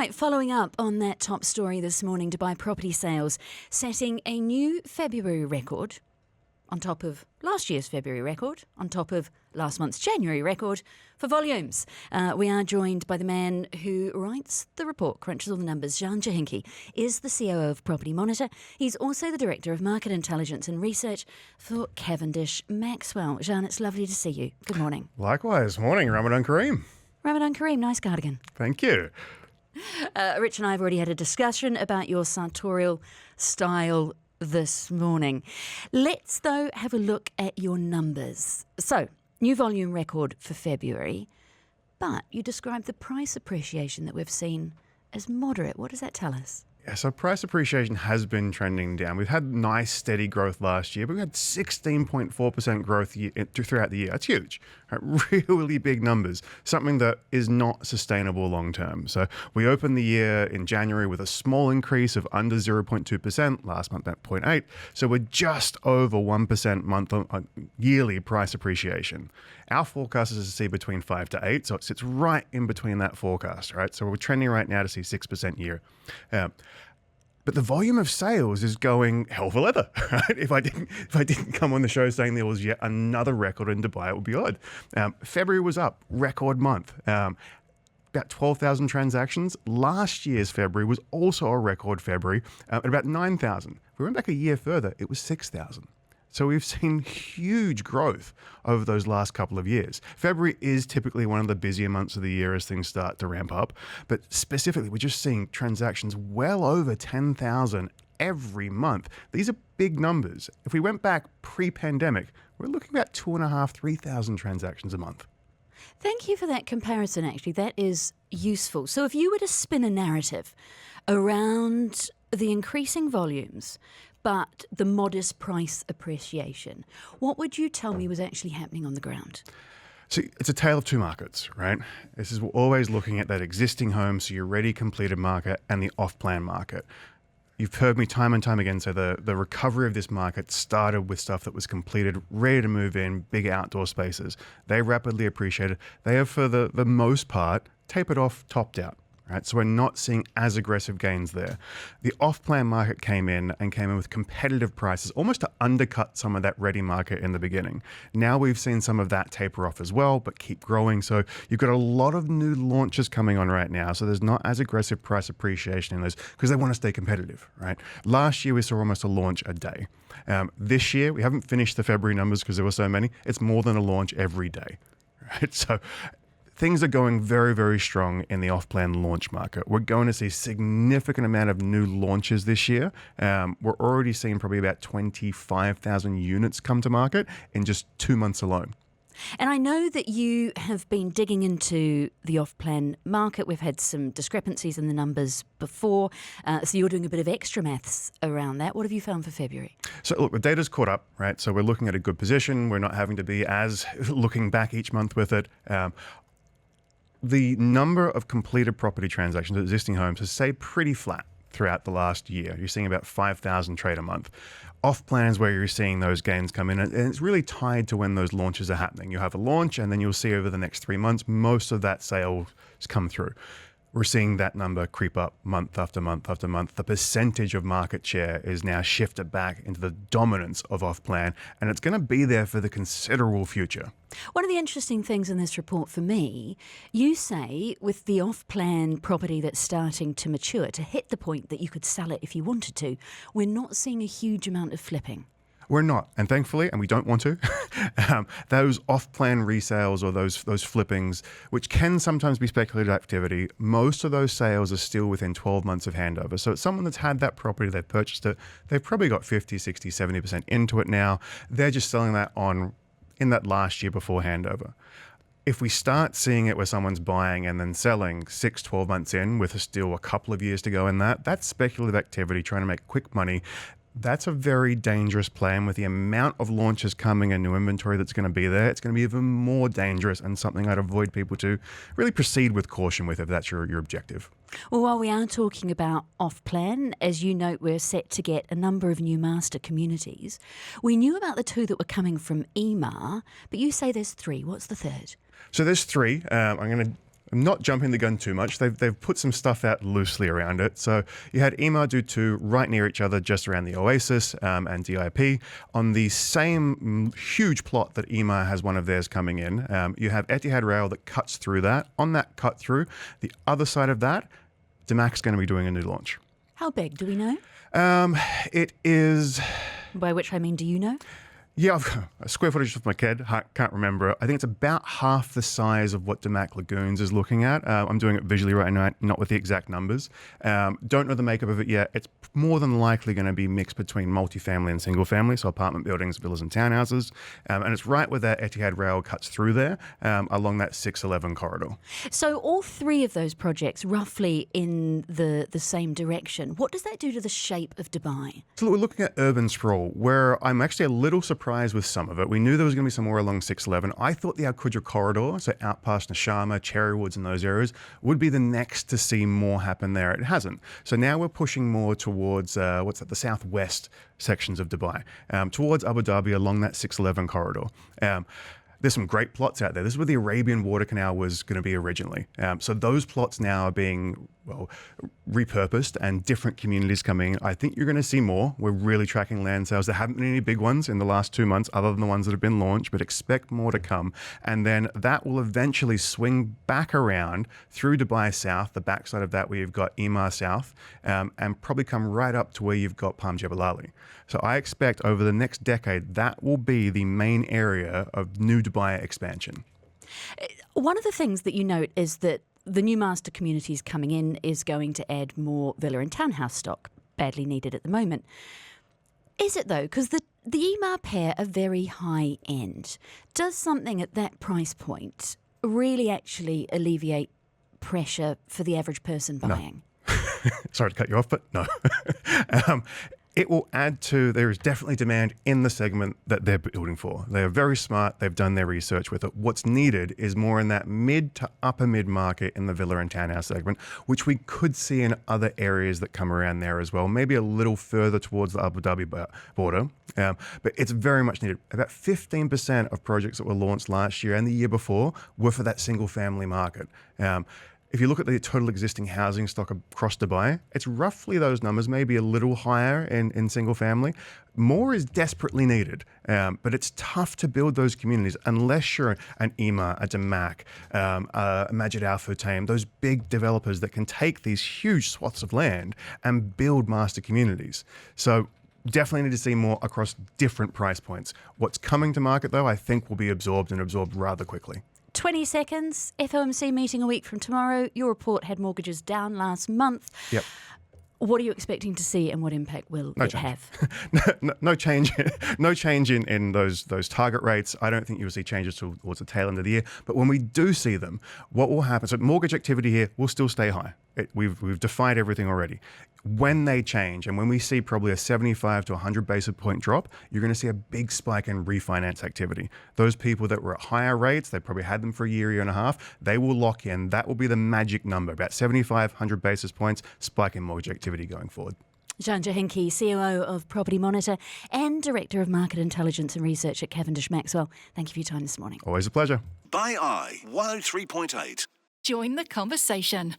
right, following up on that top story this morning, Dubai property sales setting a new February record on top of last year's February record, on top of last month's January record for volumes. We are joined by the man who writes the report, crunches all the numbers. Johincke is the COO of Property Monitor. He's also the Director of Market Intelligence and Research for Cavendish Maxwell. Zhann, it's lovely to see you. Good morning. Likewise. Morning, Ramadan Kareem. Ramadan Kareem, nice cardigan. Thank you. Rich and I have already had a discussion about your sartorial style this morning. Let's, though, have a look at your numbers. So, new volume record for February, but you described the price appreciation that we've seen as moderate. What does that tell us? Yeah, so price appreciation has been trending down. We've had nice steady growth last year, but we had 16.4% growth throughout the year. That's huge, right? Really big numbers, something that is not sustainable long term. So we opened the year in January with a small increase of under 0.2%, last month at 0.8%. So we're just over 1% yearly price appreciation. Our forecast is to see between 5 to 8, so it sits right in between that forecast, right? So we're trending right now to see 6% year. But the volume of sales is going hell for leather, right? If I didn't come on the show saying there was yet another record in Dubai, it would be odd. February was up, record month. About 12,000 transactions. Last year's February was also a record February at about 9,000. If we went back a year further, it was 6,000. So we've seen huge growth over those last couple of years. February is typically one of the busier months of the year as things start to ramp up. But specifically, we're just seeing transactions well over 10,000 every month. These are big numbers. If we went back pre-pandemic, we're looking at about 2,500, 3,000 transactions a month. Thank you for that comparison, actually. That is useful. So if you were to spin a narrative around the increasing volumes, but the modest price appreciation, what would you tell me was actually happening on the ground? So it's a tale of two markets, right? This is always looking at that existing home, so your ready completed market and the off-plan market. You've heard me time and time again say the recovery of this market started with stuff that was completed, ready to move in, big outdoor spaces. They rapidly appreciated. They have, for the most part, tapered off, topped out. Right, so we're not seeing as aggressive gains there. The off-plan market came in with competitive prices, almost to undercut some of that ready market in the beginning. Now we've seen some of that taper off as well, but keep growing. So you've got a lot of new launches coming on right now. So there's not as aggressive price appreciation in those because they want to stay competitive, right? Last year we saw almost a launch a day. This year we haven't finished the February numbers because there were so many. It's more than a launch every day, right? So things are going very, very strong in the off-plan launch market. We're going to see a significant amount of new launches this year. We're already seeing probably about 25,000 units come to market in just 2 months alone. And I know that you have been digging into the off-plan market. We've had some discrepancies in the numbers before. So you're doing a bit of extra maths around that. What have you found for February? So look, the data's caught up, right? So we're looking at a good position. We're not having to be as looking back each month with it. The number of completed property transactions at existing homes has stayed pretty flat throughout the last year. You're seeing about 5,000 trade a month. Off plans where you're seeing those gains come in, and it's really tied to when those launches are happening. You have a launch, and then you'll see over the next 3 months, most of that sales come through. We're seeing that number creep up month after month after month. The percentage of market share is now shifted back into the dominance of off-plan, and it's going to be there for the considerable future. One of the interesting things in this report for me, you say with the off-plan property that's starting to mature, to hit the point that you could sell it if you wanted to, we're not seeing a huge amount of flipping. We're not, and thankfully, and we don't want to, those off-plan resales or those flippings, which can sometimes be speculative activity, most of those sales are still within 12 months of handover. So it's someone that's had that property, they've purchased it, they've probably got 50, 60, 70% into it now. They're just selling that on in that last year before handover. If we start seeing it where someone's buying and then selling 6, 12 months in with still a couple of years to go in that's speculative activity, trying to make quick money. That's a very dangerous plan. With the amount of launches coming and new inventory that's going to be there, it's going to be even more dangerous and something I'd avoid people to really proceed with caution with if that's your objective. Well, while we are talking about off-plan, as you note, we're set to get a number of new master communities. We knew about the 2 that were coming from EMA, but you say there's 3. What's the third? So there's 3. I'm going to I'm not jumping the gun too much. They've put some stuff out loosely around it. So you had Emaar do two right near each other, just around the Oasis and DIP. On the same huge plot that Emaar has one of theirs coming in, you have Etihad Rail that cuts through that. On that cut through, the other side of that, Damac's going to be doing a new launch. How big, do we know? It is... By which I mean, do you know? Yeah, a square footage off my head, can't remember. I think it's about half the size of what Damac Lagoons is looking at. I'm doing it visually right now, not with the exact numbers. Don't know the makeup of it yet. It's more than likely going to be mixed between multifamily and single family, so apartment buildings, villas and townhouses. And it's right where that Etihad Rail cuts through there, along that 611 corridor. So all three of those projects roughly in the same direction. What does that do to the shape of Dubai? So we're looking at urban sprawl, where I'm actually a little surprised with some of it. We knew there was going to be some more along 611. I thought the Al Qudra corridor, so out past Nashama, Cherrywoods and those areas, would be the next to see more happen there. It hasn't. So now we're pushing more towards, the southwest sections of Dubai, towards Abu Dhabi along that 611 corridor. There's some great plots out there. This is where the Arabian Water Canal was going to be originally. So those plots now are being, repurposed and different communities coming in. I think you're going to see more. We're really tracking land sales. There haven't been any big ones in the last 2 months other than the ones that have been launched, but expect more to come. And then that will eventually swing back around through Dubai South, the backside of that where you've got Emaar South, and probably come right up to where you've got Palm Jebel Ali. So I expect over the next decade, that will be the main area of new Dubai expansion. One of the things that you note is that the new master communities coming in is going to add more villa and townhouse stock, badly needed at the moment. Is it though? Because the Emaar pair are very high end. Does something at that price point really actually alleviate pressure for the average person buying? No. Sorry to cut you off, but no. It will add to, there is definitely demand in the segment that they're building for. They are very smart. They've done their research with it. What's needed is more in that mid to upper mid market in the villa and townhouse segment, which we could see in other areas that come around there as well, maybe a little further towards the Abu Dhabi border. But it's very much needed. About 15% of projects that were launched last year and the year before were for that single family market. If you look at the total existing housing stock across Dubai, it's roughly those numbers, maybe a little higher in single family. More is desperately needed, but it's tough to build those communities unless you're an Emaar, a Damac, a Majid Al Futtaim, those big developers that can take these huge swaths of land and build master communities. So definitely need to see more across different price points. What's coming to market, though, I think will be absorbed rather quickly. 20 seconds, FOMC meeting a week from tomorrow. Your report had mortgages down last month. Yep. What are you expecting to see and what impact will it have? No change. No change in those target rates. I don't think you'll see changes towards the tail end of the year. But when we do see them, what will happen? So mortgage activity here will still stay high. We've defined everything already. When they change and when we see probably a 75 to 100 basis point drop, you're going to see a big spike in refinance activity. Those people that were at higher rates, they probably had them for a year and a half, they will lock in. That will be the magic number, about 75, 100 basis points spike in mortgage activity going forward. Zhann Johincke, COO of Property Monitor and Director of Market Intelligence and Research at Cavendish Maxwell. Thank you for your time this morning. Always a pleasure. By 103.8. Join the conversation.